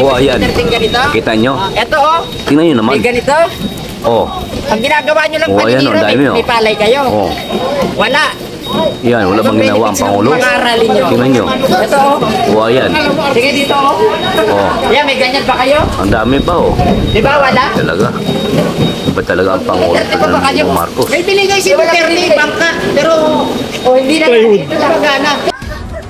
Oh, ayan. ganito. Kita nyo? Ito oh. Tingnan nyo naman. May ganito. Oh. Ang ginagawa nyo lang Oh, ayan, paninira, oh, dami, may palay kayo. Oh. Wala. Yan, wala bang ginawa ang Pangulo? Mga aralin nyo. Tingnan nyo. Ito oh. Oh, ayan. Sige dito oh. Oh. Yan, may ganyan ba kayo? Ang dami pa, oh. Di ba wala? Talaga. Iba talaga ang Pangulo ng Marcos. May binigay si Duterte, bangka. Pero, hindi na ito na magana.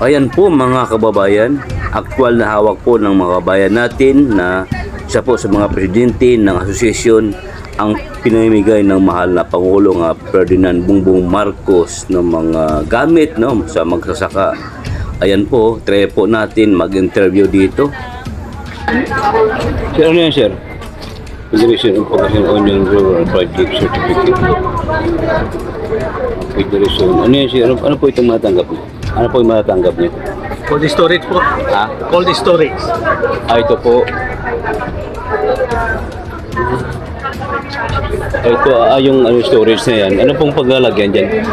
Ayan po mga kababayan, aktwal na hawak po ng mga kababayan natin na isa po sa mga presidente ng asosasyon ang pinamimigay ng mahal na Pangulo nga Ferdinand Bongbong Marcos ng mga gamit no, sa magsasaka. Ayan po, try po natin mag-interview dito. Sir, ano yan sir? Federation of Pagkasinan Onion Grower Project Certificate. Federation. Ano yan sir? Ano po itong matanggap niyo? Ano po yung matatanggap niyo? Cold storage po. Ha? Cold storage. Ito po. Ito yung storage na yan. Ano pong paglalagyan dyan?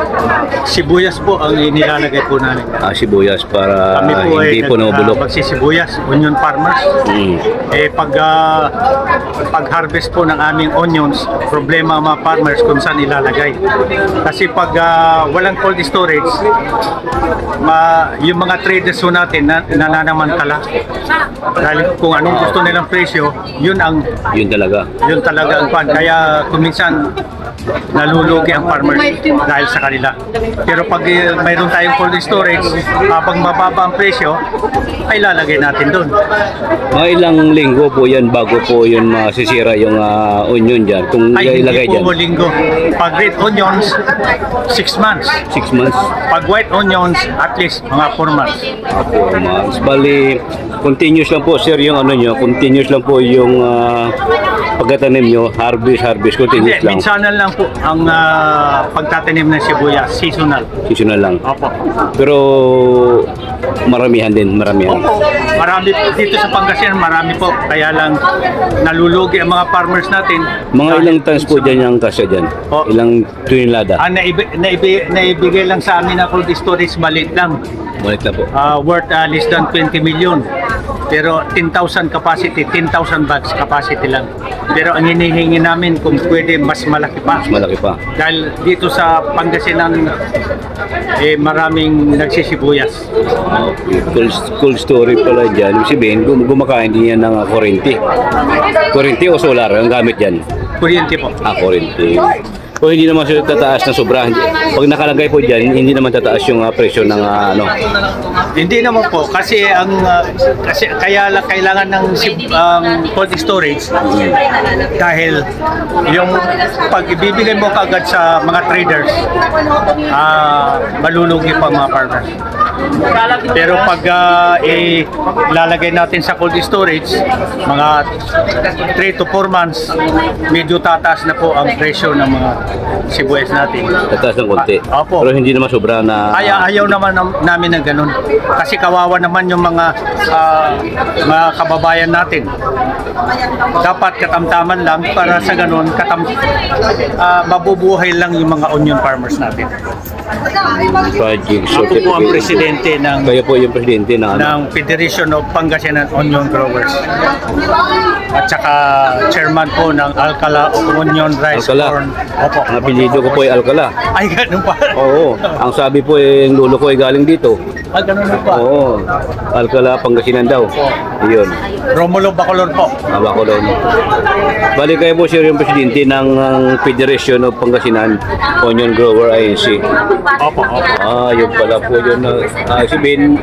Sibuyas po ang inilalagay po namin. Sibuyas para Kami po hindi po nabulok. magsisibuyas, onion farmers. Pag-harvest po ng aming onions, problema ang mga farmers kung saan ilalagay. Kasi pag walang cold storage, yung mga traders po natin nananamantala. Dahil kung anong gusto nilang presyo, yun talaga ang pan. Kaya kuminsan nalulugi ang farmer dahil sa kanila. Pero pag mayroon tayong cold storage, pag mababa ang presyo, ay lalagay natin doon. Mga ilang linggo po yan bago po yun masisira yung onion dyan? Kung Ay, ilagay hindi dyan? po linggo. Pag red onions, 6 months. 6 months? Pag white onions, at least mga 4 months. 4 months. Bali, continuous lang po sir yung ano nyo, continuous lang po yung pagkatanim nyo, harvest, continuous Hindi, lang. minsanan lang po ang pagtatanim ng sibuyas, seasonal. Seasonal lang. Opo. Pero maramihan din, maramihan. Opo. Marami dito sa Pangasinan, marami po. Kaya lang nalulugi ang mga farmers natin. Mga ilang tons po dyan yung kasya dyan? Oh. Ilang tonelada? Ang naibigay lang sa amin na cold storage, maliit lang. Balik na po. Worth less than 20 million. Pero 10,000 capacity, 10,000 bags capacity lang. Pero ang hinihingi namin kung pwede mas malaki pa. Mas malaki pa. Dahil dito sa Pangasinan, maraming nagsisibuyas. Cold story pala dyan. Sabihin, gumakain din yan ng kuryente. Kuryente o solar ang gamit dyan? Kuryente po. Kuryente. O hindi naman siya tataas na sobra. Pag nakalagay po dyan, hindi naman tataas yung presyo ng ano. Hindi naman po kasi kasi kaya lang kailangan ng cold storage dahil yung pag ibibigay mo kaagad sa mga traders, malulugi pa mga farmers. Pero pag ilalagay natin sa cold storage, mga 3 to 4 months, medyo tataas na po ang presyo ng mga sibuyas natin. Tataas ng konti. Opo. Pero hindi naman sobra na... Ayaw naman namin ng ganun. Kasi kawawa naman yung mga kababayan natin. Dapat katamtaman lang para sa ganun, mabubuhay lang yung mga onion farmers natin. Project Ako po ang presidente ng Kayo po yung presidente ng Federation of Pangasinan Onion Growers. At saka chairman po ng Alcala Onion Rice Alcala. Corn. Opo. Ang apelyido ko po ay Alcala. Ay, ganun pa. Oo. Ang sabi po yung lulo ko ay galing dito. Ay, ganun pa. Oo. Alcala, Pangasinan daw. Iyon. Romulo Bacolor po. Ko doon. Bali kayo po sir yung presidente ng Federation of Pangasinan Onion Grower INC. Opo, opo. Yun pala po yun. Sabihin,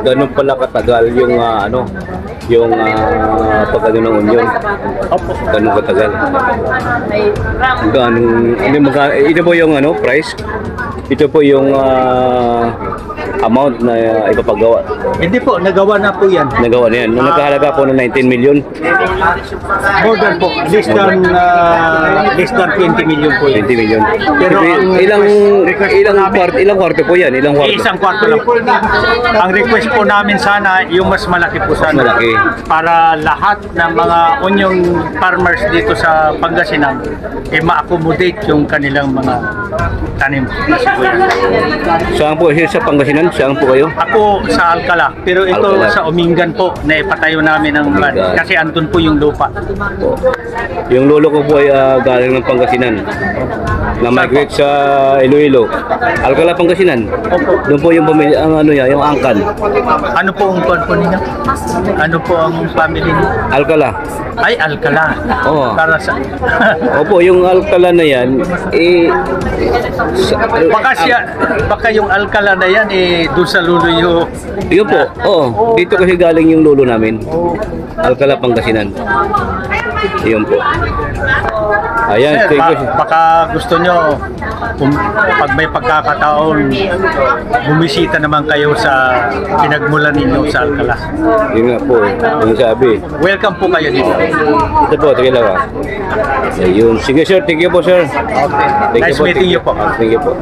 ganun pala katagal yung yung pagkano ng onion. Opo. Ganun katagal. Ito po yung price. Ito po yung amount na ipapagawa. Hindi po, nagawa na po yan. Nagawa na yan. Nung nagkahalaga po ng 19 million. More than po. Less than 20 million po yan. 20 million. Pero ilang kwarto po yan? Ilang kwarto? Isang kwarto lang po. Ang request po namin sana, yung mas malaki po sana. Malaki. Para lahat ng mga onion farmers dito sa Pangasinan, ma-accommodate yung kanilang mga tanim na sibuyas. Saan po sir? Sa Pangasinan? Saan po kayo? Ako sa Alcala, pero ito Alcala. sa Umingan po, na ipatayo namin ng Umingan. kasi andun po yung lupa. Po. Yung lolo ko po ay galing ng Pangasinan. Na migrate sa Iloilo. Alcala, Pangasinan. Doon po yung pamilya, ang ano niya, yung angkan. Ano po ang kuwan po ninyo? Ano po ang family niyo? Alcala. Ay, Alcala. Oo. Para sa... Opo, yung Alcala na yan, baka yung Alcala na yan, doon sa Luluyo. yun po, dito kasi galing yung lolo namin. Alcala, Pangasinan. Yun po. Ayan, Sir, thank you. baka gusto nyo, pag may pagkakataon, bumisita naman kayo sa pinagmulan ninyo sa Alcala. Yun nga po, yung sabi. Welcome po kayo dito. Ito po, tigil lang. Ayun. Sige sir, thank you po sir. Okay. Thank Nice meeting you po. Thank you po.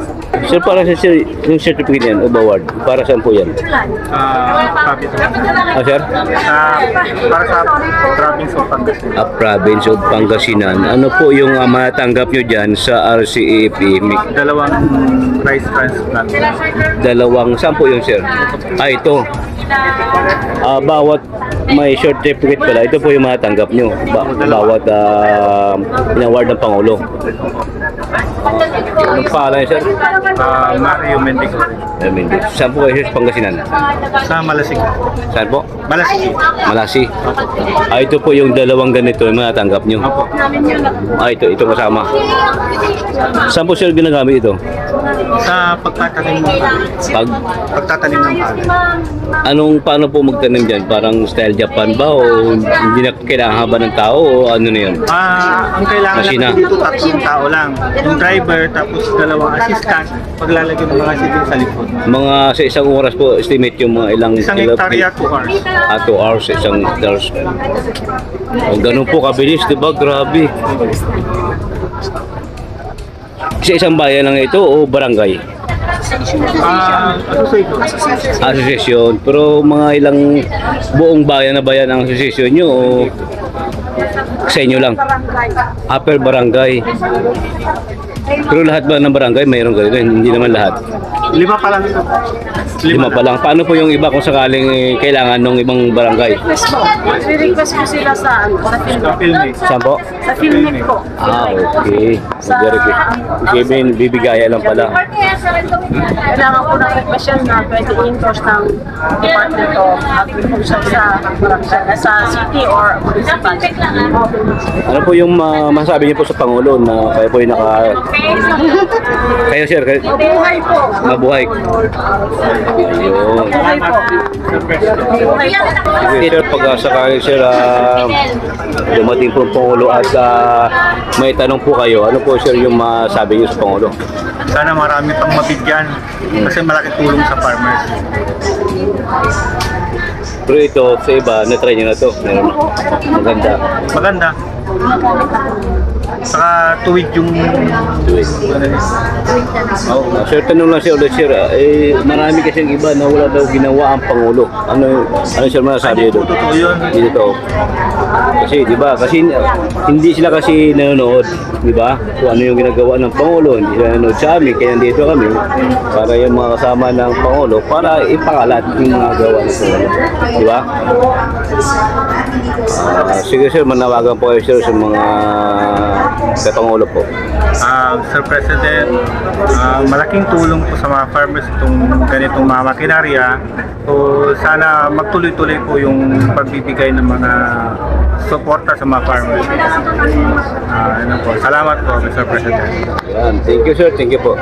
Sir, para sa sir, yung certificate yan, of award, para saan po yan? Sir? Para sa province of Pangasinan. Province of Pangasinan. Ano po yung matanggap nyo dyan sa RCEP? Dalawang rice transplant. Saan po yun sir? Ito. Bawat may certificate pala, ito po yung matanggap nyo. Bawat in-award ng Pangulo. Anong pangalan niya, sir? Mario Mendigo. Saan po kayo sa Pangasinan? Sa Malasig. Saan po? Malasig. Malasi. Ito po yung dalawang ganito yung matanggap nyo. Opo. Ito kasama. Saan po sir ginagamit ito? Sa pagtatanim ng palay. Pagtatanim ng palay. Paano po magtanim dyan? Parang style Japan ba o hindi na kailangan haba ng tao o ano na yun? Ang kailangan Masina. natin dito 3 tao lang. Yung driver, tapos 2 assistant, paglalagay ng mga seating sa likod. Mga sa isang oras po, estimate yung mga ilang Isang hektarya, 2 hours. 2 hours, isang hours. Ganun po kabilis, diba? Grabe. Sa isang bayan lang ito o barangay? Asosasyon. Pero mga ilang buong bayan na bayan ang asosasyon nyo o sa inyo lang? Per barangay. Pero lahat ba ng barangay mayroong ganito? Hindi naman lahat. 5 pa lang ito. 5 pa lang. Paano po yung iba kung sakaling kailangan ng ibang barangay? Request po sila sa Filmate. Saan po? Sa Filmic po. Okay. Very good. Ibig bibigaya lang pala. Kailangan po ng request na pwede i-endorse ng Department of Agriculture sa city or municipality. Ano po yung masasabi niyo po sa Pangulo na kayo po yung kayo sir, kayo, Buhay po. mabuhay. Ayun. Buhay po. Buhay po. Sir, pag sakali sir, dumating po ang Pangulo at may tanong po kayo, ano po sir yung masabi niyo sa Pangulo? Sana marami pang mabigyan kasi malaking tulong sa farmers. Pero ito, sa iba, na-try niyo na to. Meron na. Maganda. Maganda. Saka tuwid yung... Sir, tanong lang siya ulit sir, marami kasi yung iba na wala daw ginawa ang Pangulo. Ano sir masasabi niyo doon? Totoo yun. Hindi totoo. Kasi, di ba? Kasi hindi sila kasi nanonood, di ba? Kung ano yung ginagawa ng Pangulo, hindi sila nanonood sa amin, kaya dito kami para yung mga kasama ng Pangulo para ipakalat yung mga gawa ng Pangulo. Di ba? Sige sir, manawagan po kayo sir sa mga sa Pangulo po. Sir President, malaking tulong po sa mga farmers itong ganitong mga makinarya. So sana magtuloy-tuloy po yung pagbibigay ng mga suporta sa mga farmers. Ano po. Salamat po, Mr. President. Yan. Thank you sir, thank you po.